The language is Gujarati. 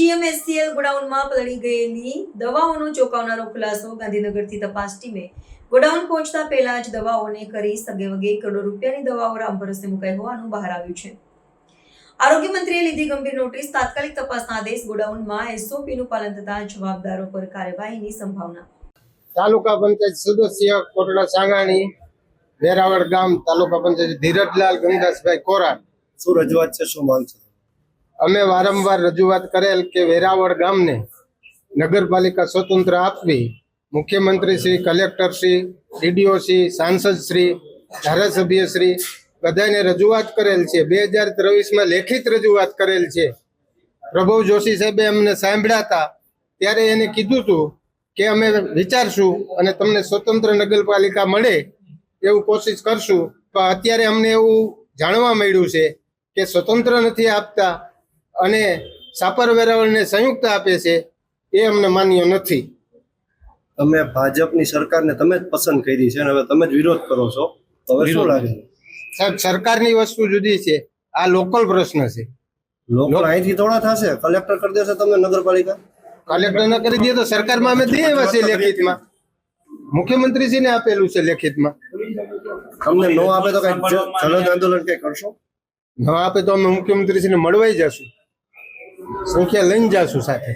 જીએમએસસીએલ ગોડાઉનમાં પલળી ગયેલી દવાઓનો ચોંકાવનારો ખુલાસો. ગાંધીનગરથી તપાસ ટીમે ગોડાઉન પહોંચતા પહેલા જ દવાઓને કરી સગેવગે કરોડો રૂપિયાની દવાઓ રામ ભરોસે મુકાઈ હોવાનું બહાર આવ્યું છે. આરોગ્ય મંત્રીએ લીધી ગંભીર નોટિસ. તાત્કાલિક તપાસના આદેશ. ગોડાઉનમાં એસઓપીનું પાલન થતા જવાબદારો પર કાર્યવાહીની સંભાવના. તાલુકા પંચાયત સદસ્ય કોટડા સાંગાણી, વેરાવળ ગામ, તાલુકા પંચાયત ધીરજલાલ ગંગાસભાઈ કોરાટ. શું રજૂઆત છે, શું માંગ છે? અમે વારંવાર રજૂઆત કરેલ કે વેરાવળ ગામને નગરપાલિકા સ્વતંત્ર આપવી. મુખ્યમંત્રી શ્રી, કલેક્ટર શ્રી, ડીડીઓ શ્રી, સાંસદ શ્રી, ધારાસભ્ય શ્રી બધાને રજૂઆત કરેલ છે. 2023માં લેખિત રજૂઆત કરેલ છે. પ્રભુ જોશી સાહેબે અમને સાંભળ્યા હતા ત્યારે એને કીધું હતું કે અમે વિચારશું અને તમને સ્વતંત્ર નગરપાલિકા મળે એવું કોશિશ કરશું. પણ અત્યારે અમને એવું જાણવા મળ્યું છે કે સ્વતંત્ર નથી આપતા અને સાપર વેરાવળને સંયુક્ત આપે છે. એ અમને માન્ય નથી. તમે ભાજપની સરકારને તમે જ પસંદ કરી છે અને હવે તમે જ વિરોધ કરો છો, તો હવે શું લાગે છે? સાહેબ, સરકારની વસ્તુ જુદી છે, આ લોકલ પ્રશ્ન છે. લોકો અહીંથી થોડા થશે, કલેક્ટર કરી દેશે તમને નગરપાલિકા. કલેક્ટર ન કરી દે તો સરકારમાં અમે દઈએ એવા છે લેખિતમાં. મુખ્યમંત્રીશ્રીને આપેલું છે લેખિતમાં. તમને ન આપે તો કઈ જનતા આંદોલન કઈ કરશો? ન આપે તો અમે મુખ્યમંત્રીશ્રીને મળવાઈ જશું, સંખ્યા લઈને જશું સાથે.